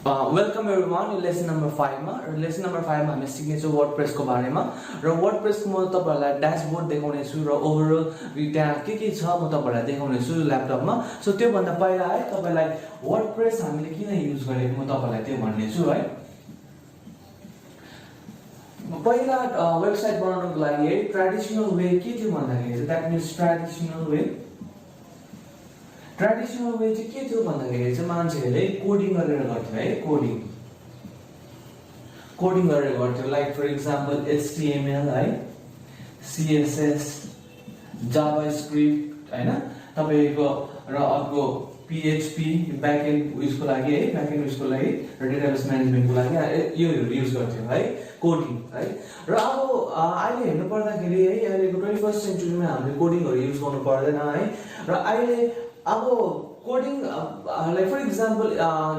Welcome everyone यो lesson number 5 मा र लेसन नम्बर 5 मा हामी सिक्नेछौँ वर्डप्रेस को बारेमा र वर्डप्रेस को म तपाईहरुलाई ड्याशबोर्ड देखाउने छु र ओभरअल त्यहाँ के छ म तपाईहरुलाई देखाउने छु ल्यापटपमा। सो त्यो भन्दा पहिला है तपाईलाई वर्डप्रेस हामीले किन युज गरेको म तपाईहरुलाई त्यो भन्ने छु है। पहिला वेबसाइट बनाउनको लागि है ट्रेडिसनल वे के थियो भन्दाखेरि दैट मिन्स ट्रेडिसनल वे चाहिँ के थियो भन्दाखेरि चाहिँ मान्छेहरूले कोडिङ गरेर गर्थ्यो है कोडिङ गरेर गर्थ्यो लाइक फर एक्जाम्पल HTML है CSS जावास्क्रिप्ट हैन तपाईको र अर्को PHP ब्याकएन्ड उयसको लागि है ब्याकएन्ड उयसको लागि र डेटाबेस म्यानेजमेन्टको लागि यो युज गर्थ्यो है कोडिङ है। र अब अहिले हेर्नु पर्दाखेरि है अहिलेको 21st सेन्चुरीमा हामीले कोडिङहरु युज गर्नु पर्दैन है। र अहिले अब कोडिङ लाइक फर एक्जाम्पल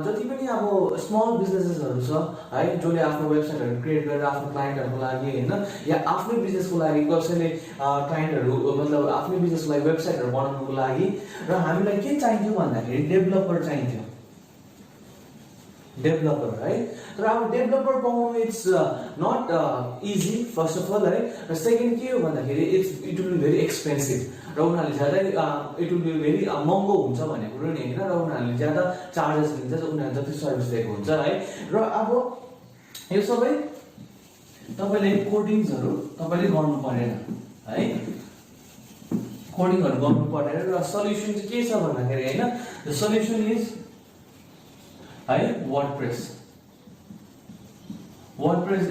जति पनि अब स्मल बिजनेसेसहरु छ है जसले आफ्नो वेबसाइटहरु क्रिएट गरेर आफ्नो क्लाइन्टहरुको लागि हैन या आफ्नो बिजनेसको लागि कसैले क्लाइन्टहरु मतलब आफ्नो बिजनेसको लागि वेबसाइटहरु बनाउनको लागि र हामीलाई के चाहिन्थ्यो भन्दाखेरि डेभलपर चाहिन्थ्यो डेभलपर है। तर अब डेभलपर पाउनु it's not easy first of all है र सेकेन्ड के हो भन्दाखेरि it will be very expensive र उनीहरूले ज्यादै इट विल बी भेरी महँगो हुन्छ भन्ने कुरो नि हैन र उनीहरूले ज्यादा चार्जेस लिन्छ उनीहरूले जति सर्भिस दिएको हुन्छ है। र अब यो सबै तपाईले कोडिङ्सहरु तपाईले गर्नु परेन है कोडिङहरु गर्नु परेन र सल्युसन चाहिँ के छ भन्दाखेरि हैन द सल्युसन इज है वर्डप्रेस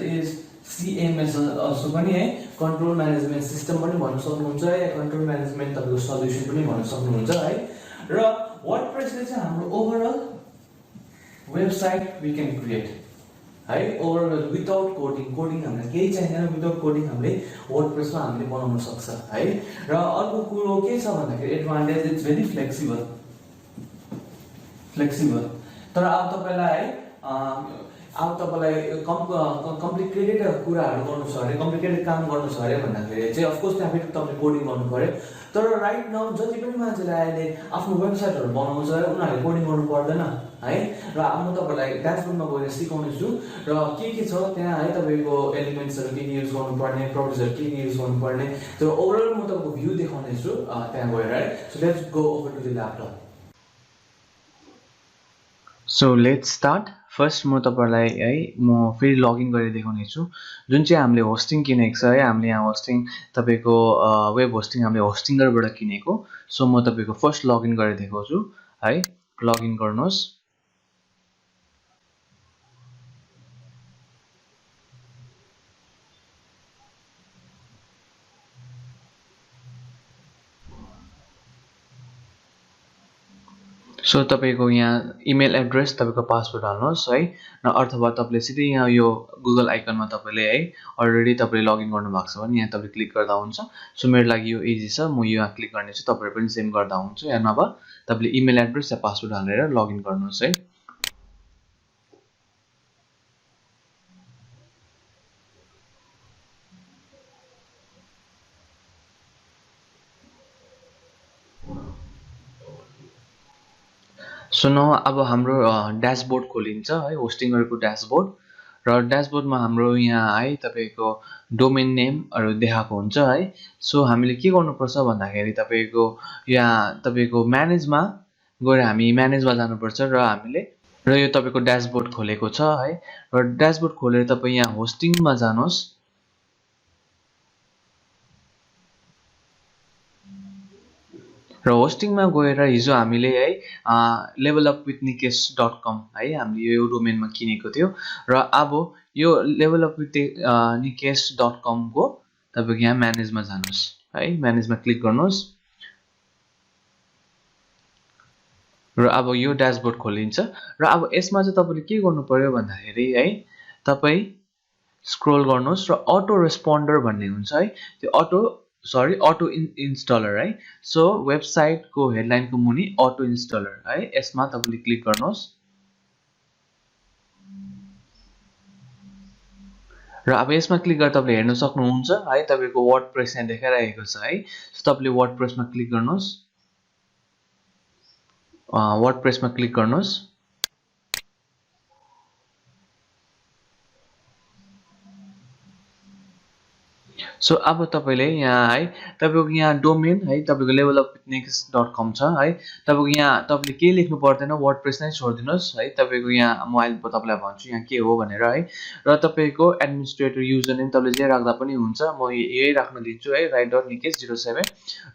इज CMS also पनि है कन्ट्रोल म्यानेजमेन्ट सिस्टम पनि भन्न सक्नुहुन्छ या कन्ट्रोल म्यानेजमेन्ट तपाईको सल्युसन पनि भन्न सक्नुहुन्छ है। र वर्डप्रेसले चाहिँ हाम्रो overall website we can create है ओभरअल विदाउट कोडिङ हामीलाई केही चाहिदैन विदाउट कोडिङ हामीले वर्डप्रेसमा हामीले बनाउन सक्छ है। र अर्को कुरो के छ भन्दाखेरि एडभान्टेज इट्स भेरी फ्लेक्सिबल तर अब तपाईलाई है अब तपाईलाई कम्प्लिकेटेड कुराहरु गर्नु छ अरे कम्प्लिकेटेड काम गर्नु छ अरे भन्दाखेरि चाहिँ अफ कोर्स त्यहाँ फेरि तपाईले कोडिङ गर्नु पर्यो। तर राइट नाउ जति पनि मान्छेले अहिले आफ्नो वेबसाइटहरु बनाउँछ उनीहरूले कोडिङ गर्नु पर्दैन है। र अब म तपाईलाई ड्याशबोर्डमा गएर सिकाउने छु र के छ त्यहाँ है तपाईको एलिमेन्ट्सहरु के युज गर्नुपर्ने प्रोपर्टिजहरु के युज गर्नुपर्ने त्यो ओभरअल म तपाईको भ्यू देखाउने छु त्यहाँ गएर है। So let's go over to the laptop. So let's start. First म तपाईलाई है म फेरि लगइन गरेर देखाउने छु जुन चाहिँ हामीले होस्टिङ किनेको छ है हामीले यहाँ होस्टिङ तपाईको वेब होस्टिङ हामीले होस्टिङरबाट किनेको। सो म तपाईको फर्स्ट लगइन गरेर देखाउँछु है लगइन गर्नुहोस्। सो तपाईको यहाँ इमेल एड्रेस तपाईको पासवर्ड हाल्नुहोस् है र अथवा तपाईले सिधै यहाँ यो गुगल आइकनमा तपाईले है अलरेडी तपाईले लगइन गर्नु भएको छ भने यहाँ तपाईले क्लिक गर्दा हुन्छ। सो मेरो लागि यो इजी छ म यहाँ क्लिक गर्ने छु तपाईहरु पनि सेम गर्दा हुन्छ या नभए तपाईले इमेल एड्रेस या पासवर्ड हालेर लगइन गर्नुहोस् है। सो न अब हाम्रो ड्याशबोर्ड खोलिन्छ है होस्टिङरको ड्याशबोर्ड र ड्याशबोर्डमा हाम्रो यहाँ है तपाईको डोमेन नेमहरु देखाएको हुन्छ है। सो हामीले के गर्नुपर्छ भन्दाखेरि तपाईको यहाँ तपाईको म्यानेजमा गएर हामी म्यानेजमा जानुपर्छ र हामीले र यो तपाईको ड्याशबोर्ड खोलेको छ है र ड्याशबोर्ड खोलेर तपाई यहाँ होस्टिङमा जानुहोस् र होस्टिङमा गएर हिजो हामीले है levelupwithniकेश.com है हामीले यो डोमेनमा किनेको थियो र अब यो levelupwithniकेश.com को तपाईको यहाँ म्यानेजमा जानुहोस् है म्यानेजमा क्लिक गर्नुहोस् र अब यो ड्याशबोर्ड खोलिन्छ र अब यसमा चाहिँ तपाईले के गर्नु पर्यो भन्दाखेरि है तपाई स्क्रोल गर्नुहोस् र अटो रेस्पोन्डर भन्ने हुन्छ है त्यो अटो इन्स्टलर है। सो वेबसाइट को हेडलाइन को मुनि अटो इन्स्टलर है यसमा तपाईले क्लिक गर्नुहोस् र अब यसमा क्लिक गरेर तपाईले हेर्न सक्नुहुन्छ है तपाईको वर्डप्रेस यहाँ देखाइरहेको छ है। सो तपाईले वर्डप्रेसमा क्लिक गर्नुहोस् वर्डप्रेसमा क्लिक गर्नुहोस् सो अब तपाईँले यहाँ है तपाईँको यहाँ डोमेन है तपाईँको levelupwithnickes.com छ है। तपाईँको यहाँ तपाईँले केही लेख्नु पर्दैन, वर्डप्रेस नै छोडिदिनुहोस् है। तपाईँको यहाँ म अहिले तपाईँलाई भन्छु यहाँ के हो भनेर है। र तपाईँको एडमिनिस्ट्रेटर युजर नेम तपाईँले जे राख्दा पनि हुन्छ, म यही राख्न दिन्छु है, right.nickes07।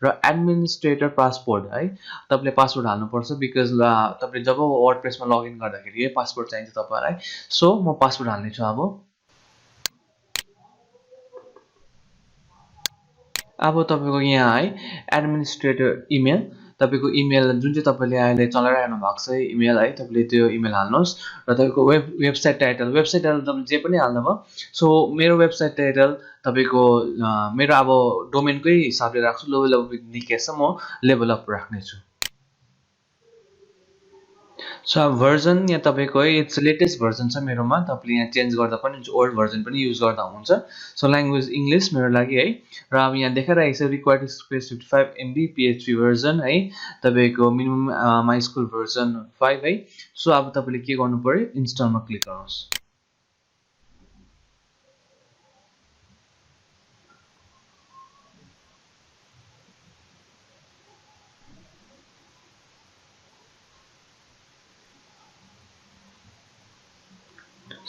र एडमिनिस्ट्रेटर पासवर्ड है तपाईँले पासवर्ड हाल्नुपर्छ, बिकज तपाईँले जब वर्डप्रेसमा लगइन गर्दाखेरि यही पासवर्ड चाहिन्छ तपाईँलाई। सो म पासवर्ड हाल्नेछु अब तपाईँको यहाँ है एडमिनिस्ट्रेटर इमेल, तपाईँको इमेल जुन चाहिँ तपाईँले अहिले चलाइरहनु भएको छ इमेल है, तपाईँले त्यो इमेल हाल्नुहोस्। र तपाईँको वेबसाइट टाइटल तपाईँले जे पनि हाल्नु भयो। सो मेरो वेबसाइट टाइटल तपाईँको मेरो अब डोमेनकै हिसाबले राख्छु, लेभल अप विथ निकेस छ, म लेभल अप राख्नेछु। सो अब भर्जन यहाँ तपाईँको है इट्स लेटेस्ट भर्जन छ मेरोमा, तपाईँले यहाँ चेन्ज गर्दा पनि हुन्छ, ओल्ड भर्जन पनि युज गर्दा हुन्छ। सो ल्याङ्ग्वेज इङ्ग्लिस मेरो लागि है। र अब यहाँ देखाइरहेको छ required space 55 MB PHP version है, तपाईँको मिनिमम माई स्कुल भर्जन 5 है। सो अब तपाईँले के गर्नु पर्यो, इन्स्टलमा क्लिक गर्नुहोस्।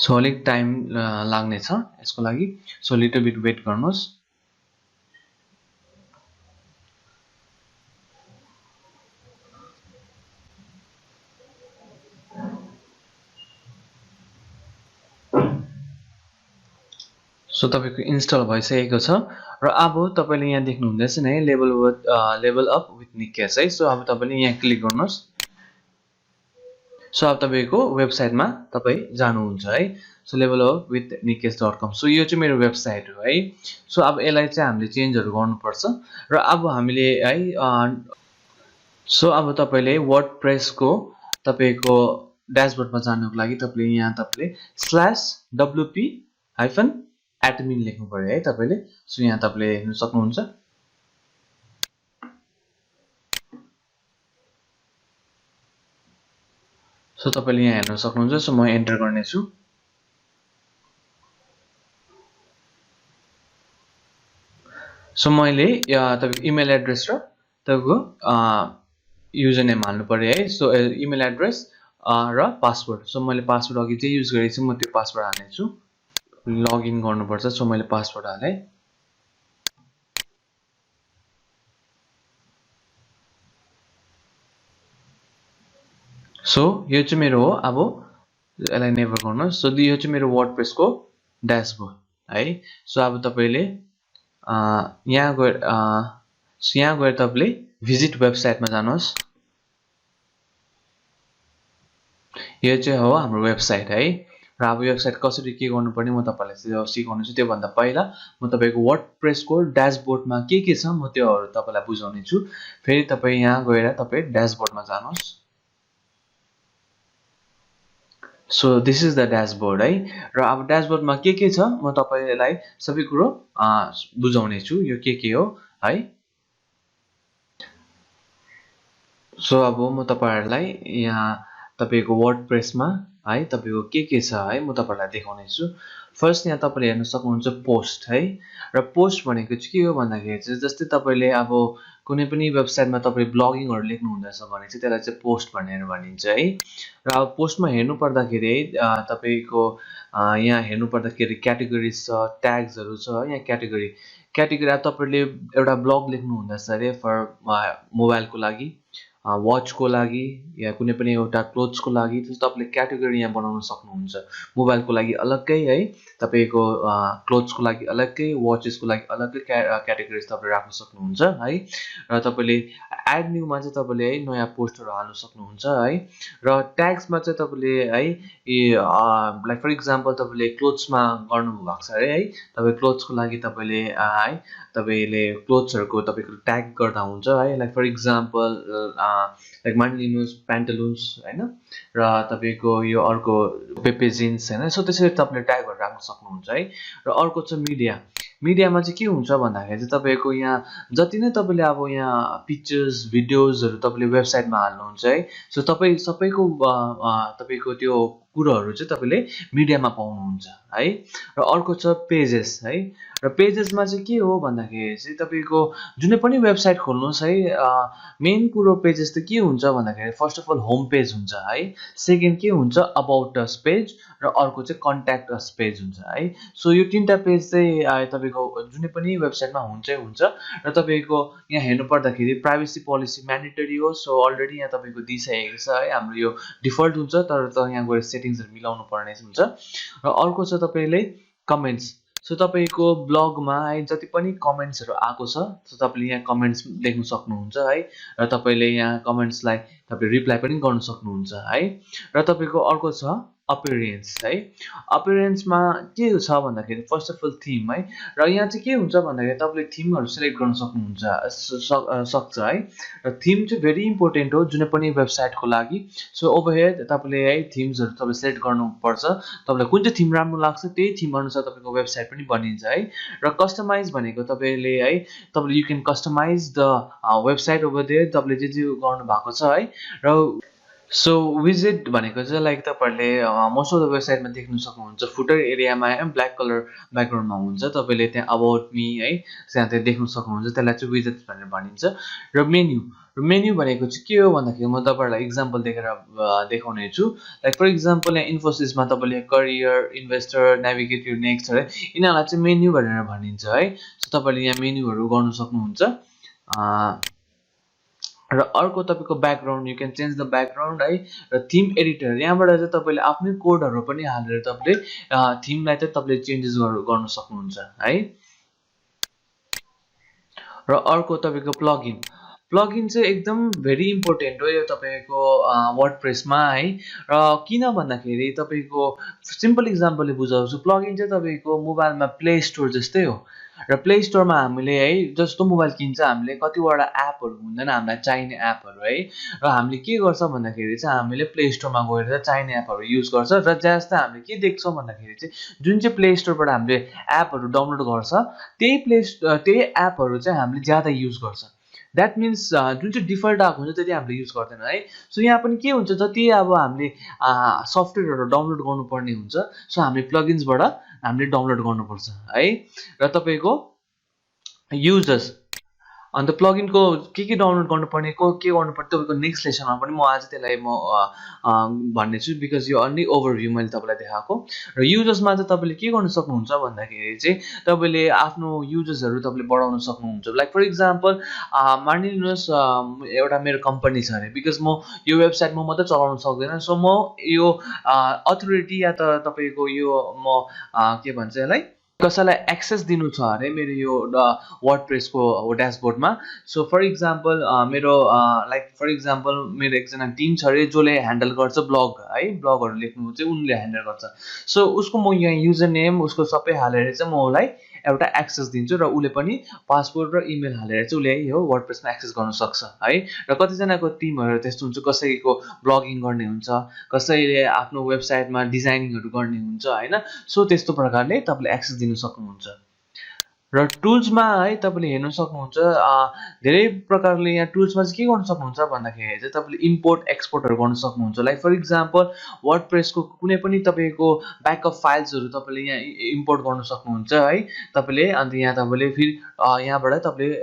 सो अलिक टाइम लाग्नेछ यसको लागि, सो लिटल बिट वेट गर्नुहोस्। सो तपाईँको इन्स्टल भइसकेको छ। र अब तपाईँले यहाँ देख्नुहुँदैछ नि है लेभल अप विथ निकेस है। सो अब तपाईँले यहाँ क्लिक गर्नुहोस्। सो अब तपाईँको वेबसाइटमा तपाईँ जानुहुन्छ है। So levelupwithnickes.com। सो यो चाहिँ मेरो वेबसाइट हो है। सो अब यसलाई चाहिँ हामीले चेन्जहरू गर्नुपर्छ। र अब हामीले है सो अब तपाईँले वर्डप्रेसको तपाईँको ड्यासबोर्डमा जानुको लागि तपाईँले यहाँ /wp-admin लेख्नु पर्यो है तपाईँले। सो यहाँ तपाईँले हेर्न सक्नुहुन्छ। सो तपाईँले यहाँ हेर्न सक्नुहुन्छ। सो म एन्टर गर्नेछु। सो मैले तपाईँको इमेल एड्रेस र तपाईँको युजर नेम हाल्नु पर्यो है। सो इमेल एड्रेस र पासवर्ड। सो मैले पासवर्ड अघि जे युज गरेको छु म त्यो पासवर्ड हाल्नेछु। लगइन गर्नुपर्छ। सो मैले पासवर्ड हालेँ। सो यो चाहिँ मेरो हो। अब यसलाई नेभर गर्नुहोस्। सो यो चाहिँ मेरो वर्डप्रेसको ड्यासबोर्ड है। सो अब तपाईँले यहाँ गएर तपाईँले भिजिट वेबसाइटमा जानुहोस्। यो चाहिँ हो हाम्रो वेबसाइट है। र अब वेबसाइट कसरी के गर्नुपर्ने म तपाईँलाई सिकाउनेछु। त्योभन्दा पहिला म तपाईँको वर्डप्रेसको ड्यासबोर्डमा के छ म त्योहरू तपाईँलाई बुझाउने छु। फेरि तपाईँ यहाँ गएर तपाईँ ड्यासबोर्डमा जानुहोस्। So this is the dashboard है। र अब ड्यासबोर्डमा के छ म तपाईँलाई सबै कुरो बुझाउने छु यो के हो है। सो अब म तपाईँहरूलाई यहाँ तपाईँको वर्डप्रेसमा है तपाईँको के छ है म तपाईँहरूलाई देखाउने छु। फर्स्ट यहाँ तपाईँले हेर्न सक्नुहुन्छ पोस्ट है। र पोस्ट भनेको चाहिँ के हो भन्दाखेरि चाहिँ जस्तै तपाईँले अब कुनै पनि वेबसाइटमा तपाईँ ब्लगिङहरू लेख्नु हुँदैछ भने चाहिँ त्यसलाई चाहिँ पोस्ट भनेर भनिन्छ है। र अब पोस्टमा हेर्नु पर्दाखेरि है तपाईँको यहाँ हेर्नु पर्दाखेरि क्याटेगोरिज छ, ट्याग्सहरू छ। यहाँ क्याटेगोरी अब तपाईँले एउटा ब्लग लेख्नु हुँदैछ अरे फर मोबाइलको लागि, वाचको लागि या कुनै पनि एउटा क्लोथ्सको लागि, तपाईँले क्याटेगोरी यहाँ बनाउन सक्नुहुन्छ। मोबाइलको लागि अलग्गै है, तपाईँको क्लोथ्सको लागि अलग्गै, वाचेसको लागि अलग्गै क्याटेगोरिज तपाईँले राख्न सक्नुहुन्छ है। र तपाईँले एड न्यूमा चाहिँ तपाईँले है नयाँ पोस्टहरू हाल्न सक्नुहुन्छ है। र ट्याग्समा चाहिँ तपाईँले है लाइक फर इक्जाम्पल तपाईँले क्लोथ्समा गर्नुभएको छ अरे है, तपाईँ क्लोथ्सको लागि तपाईँले है तपाईँले क्लोथ्सहरूको तपाईँको ट्याग गर्दा हुन्छ है। लाइक फर इक्जाम्पल लाइक मानिलिनुहोस् प्यान्टलुन्स होइन, र तपाईँको यो अर्को पेपे जिन्स होइन। सो त्यसरी तपाईँले ट्यागहरू राख्न सक्नुहुन्छ है। र अर्को छ मिडियामा चाहिँ के हुन्छ भन्दाखेरि चाहिँ तपाईँको यहाँ जति नै तपाईँले अब यहाँ पिक्चर्स भिडियोजहरू तपाईँले वेबसाइटमा हाल्नुहुन्छ है। सो तपाईँ सबैको तपाईँको त्यो कुरोहरू चाहिँ तपाईँले मिडियामा पाउनुहुन्छ है। र अर्को छ पेजेस है। र पेजेसमा चाहिँ के हो भन्दाखेरि चाहिँ तपाईँको जुनै पनि वेबसाइट खोल्नुहोस् है, मेन कुरो पेजेस त के हुन्छ भन्दाखेरि first of all home page हुन्छ है, सेकेन्ड के हुन्छ अबाउट अस पेज, र अर्को चाहिँ कन्ट्याक्ट अस पेज हुन्छ है। सो यो तीनटा पेज चाहिँ तपाईँको जुनै पनि वेबसाइटमा हुन्छै हुन्छ। र तपाईँको यहाँ हेर्नु पर्दाखेरि प्राइभेसी पोलिसी म्यान्डेटरी हो, सो अलरेडी यहाँ तपाईँको दिइसकेको छ है, हाम्रो यो डिफल्ट हुन्छ, तर यहाँ गएर सेटिङ्सहरू मिलाउनु पर्ने हुन्छ। र अर्को छ तपाईँले कमेन्ट्स। सो तपाईँको ब्लगमा है जति पनि कमेन्ट्सहरू आएको छ, सो तपाईँले यहाँ कमेन्ट्स लेख्न सक्नुहुन्छ है, र तपाईँले यहाँ कमेन्ट्सलाई तपाईँले रिप्लाई पनि गर्न सक्नुहुन्छ है। र तपाईँको अर्को छ अपियरेन्स है। अपियरेन्समा के छ भन्दाखेरि फर्स्ट अफ अल थिम है, र यहाँ चाहिँ के हुन्छ भन्दाखेरि तपाईँले थिमहरू सिलेक्ट गर्न सक्छ है। र थिम चाहिँ भेरी इम्पोर्टेन्ट हो जुनै पनि वेबसाइटको लागि। सो ओभरहेड तपाईँले है थिम्सहरू तपाईँले सिलेक्ट गर्नुपर्छ, तपाईँलाई कुन चाहिँ थिम राम्रो लाग्छ त्यही थिम अनुसार तपाईँको वेबसाइट पनि बनिन्छ है। र कस्टमाइज भनेको तपाईँले है तपाईँले you can customize the website over there, तपाईँले जे गर्नु भएको छ है। र सो विजेट भनेको चाहिँ लाइक तपाईँहरूले मोस्ट अफ द वेबसाइटमा देख्न सक्नुहुन्छ, फुटर एरियामा ब्ल्याक कलर ब्याकग्राउन्डमा हुन्छ, तपाईँले त्यहाँ अबाउट मी है त्यहाँ देख्न सक्नुहुन्छ, त्यसलाई चाहिँ विजेट भनेर भनिन्छ। र मेन्यु भनेको चाहिँ के हो भन्दाखेरि म तपाईँहरूलाई इक्जाम्पल देखाउने छु। लाइक फर इक्जाम्पल यहाँ इन्फोसिसमा तपाईँले career, investor, navigate your next है, यिनीहरूलाई चाहिँ मेन्यु भनेर भनिन्छ है। सो तपाईँले यहाँ मेन्युहरू गर्नु सक्नुहुन्छ। र अर्को तपाईँको background, you can change the background है। र थिम एडिटर, यहाँबाट चाहिँ तपाईँले आफ्नै कोडहरू पनि हालेर तपाईँले थिमलाई चाहिँ तपाईँले चेन्जेस गर्न सक्नुहुन्छ है। र अर्को तपाईँको प्लगइन चाहिँ एकदम भेरी इम्पोर्टेन्ट हो यो तपाईँको वर्डप्रेसमा है। र किन भन्दाखेरि तपाईँको सिम्पल इक्जाम्पलले बुझाउँछु, प्लगइन चाहिँ तपाईँको मोबाइलमा प्ले स्टोर जस्तै हो। र प्ले स्टोरमा हामीले है जस्तो मोबाइल किन्छ हामीले कतिवटा एपहरू हुँदैन हामीलाई चाहिने एपहरू है, र हामीले के गर्छ भन्दाखेरि चाहिँ हामीले प्ले स्टोरमा गएर चाहिँ चाहिने एपहरू युज गर्छ। र जस्तै हामीले के देख्छौँ भन्दाखेरि चाहिँ जुन चाहिँ प्ले स्टोरबाट हामीले एपहरू डाउनलोड गर्छ त्यही एपहरू चाहिँ हामीले ज्यादा युज गर्छ। द्याट मिन्स जुन चाहिँ डिफल्ट आएको हुन्छ त्यति हामीले युज गर्दैन है। सो यहाँ पनि के हुन्छ, जति अब हामीले सफ्टवेयरहरू डाउनलोड गर्नुपर्ने हुन्छ, सो हामीले प्लगइन्सबाट हामीले डाउनलोड गर्नुपर्छ है। र तपाईँको युजर्स अन्त प्लगइनको के डाउनलोड गर्नुपर्ने के गर्नुपर्ने तपाईँको नेक्स्ट लेसनमा पनि म आज त्यसलाई म भन्ने छु, बिकज यो अन्ली ओभरभ्यू मैले तपाईँलाई देखाएको। र युजर्समा चाहिँ तपाईँले के गर्नु सक्नुहुन्छ भन्दाखेरि चाहिँ तपाईँले आफ्नो युजर्सहरू तपाईँले बढाउन सक्नुहुन्छ। लाइक फर इक्जाम्पल मानिलिनुहोस् एउटा मेरो कम्पनी छ अरे, बिकज म यो वेबसाइट म मात्रै चलाउन सक्दैन, सो म यो अथोरिटी या त तपाईँको यो म के भन्छ यसलाई कसैलाई एक्सेस दिनु छ अरे मेरो यो वर्डप्रेसको ड्यासबोर्डमा। सो फर इक्जाम्पल मेरो मेरो एकजना टिम छ अरे जसले ह्यान्डल गर्छ ब्लग है, ब्लगहरू लेख्नु चाहिँ उनले ह्यान्डल गर्छ। सो उसको म यहाँ युजर नेम उसको सबै हालेर चाहिँ म उसलाई एउटा एक्सेस दिन्छु, र उसले पनि पासवर्ड र इमेल हालेर चाहिँ उसले यो वर्डप्रेसमा एक्सेस गर्न सक्छ है। र कतिजनाको टिमहरू त्यस्तो हुन्छ, कसैको ब्लगिङ गर्ने हुन्छ, कसैले आफ्नो वेबसाइटमा डिजाइनिङहरू गर्ने हुन्छ होइन। सो त्यस्तो प्रकारले तपाईँले एक्सेस दिनु सक्नुहुन्छ। र टुल्समा है तपाईँले हेर्न सक्नुहुन्छ धेरै प्रकारले यहाँ टुल्समा चाहिँ के गर्नु सक्नुहुन्छ भन्दाखेरि चाहिँ तपाईँले इम्पोर्ट एक्सपोर्टहरू गर्न सक्नुहुन्छ। लाइक फर इक्जाम्पल वर्डप्रेसको कुनै पनि तपाईँको ब्याकअप फाइल्सहरू तपाईँले यहाँ इम्पोर्ट गर्न सक्नुहुन्छ है तपाईँले। अन्त यहाँ तपाईँले फेरि यहाँबाट तपाईँले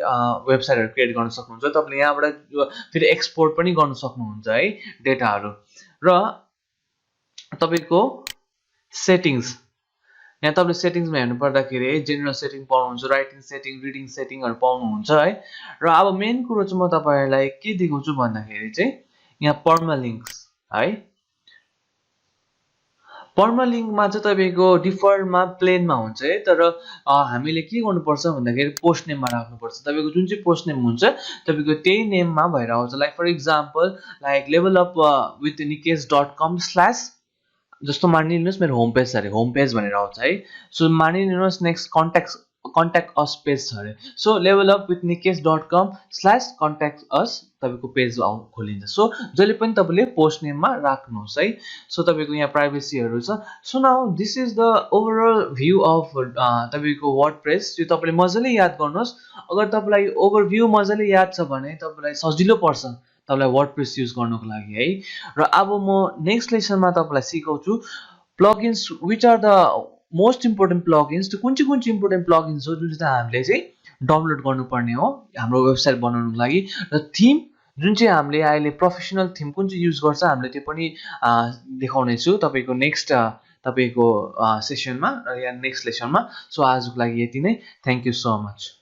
वेबसाइटहरू क्रिएट गर्न सक्नुहुन्छ, तपाईँले यहाँबाट फेरि एक्सपोर्ट पनि गर्न सक्नुहुन्छ है डेटाहरू। र तपाईँको सेटिङ्स, यहाँ तपाईँले सेटिङ्समा हेर्नु पर्दाखेरि है जेनरल सेटिङ पाउनुहुन्छ, राइटिङ सेटिङ, रिडिङ सेटिङहरू पाउनुहुन्छ है। र अब मेन कुरो चाहिँ म तपाईँहरूलाई के देखाउँछु भन्दाखेरि चाहिँ यहाँ पर्मालिङ्क्स है। पर्मालिङ्कमा चाहिँ तपाईँको डिफल्टमा प्लेनमा हुन्छ है, तर हामीले के गर्नुपर्छ भन्दाखेरि पोस्ट नेममा राख्नुपर्छ। तपाईँको जुन चाहिँ पोस्ट नेम हुन्छ तपाईँको त्यही नेममा भएर आउँछ। Like for example like levelupwithnikesh.com/ जस्तो मानिलिनुहोस् मेरो होम पेज छ अरे, होम पेज भनेर आउँछ है। सो मानिलिनुहोस् नेक्स्ट कन्ट्याक्ट अस पेज छ अरे, सो levelupwithnikesh.com/ कन्ट्याक्ट अस तपाईँको पेज खोलिन्छ। सो जहिले पनि तपाईँले पोस्ट नेममा राख्नुहोस् है। सो तपाईँको यहाँ प्राइभेसीहरू छ। So now this is the overall view of तपाईँको वर्डप्रेस। यो तपाईँले मजाले याद गर्नुहोस्। अगर तपाईँलाई ओभरभ्यू मजाले याद छ भने तपाईँलाई सजिलो पर्छ तपाईँलाई वर्डप्रेस युज गर्नुको लागि है। र अब म नेक्स्ट लेसनमा तपाईँलाई सिकाउँछु plugins which are the most important plugins, त्यो कुन चाहिँ इम्पोर्टेन्ट प्लगइन्स हो जुन चाहिँ हामीले चाहिँ डाउनलोड गर्नुपर्ने हो हाम्रो वेबसाइट बनाउनुको लागि। र थिम जुन चाहिँ हामीले अहिले प्रोफेसनल थिम कुन चाहिँ युज गर्छ हामीले त्यो पनि देखाउनेछु तपाईँको नेक्स्ट तपाईँको सेसनमा या नेक्स्ट लेसनमा। सो आजको लागि यति नै। Thank you so much.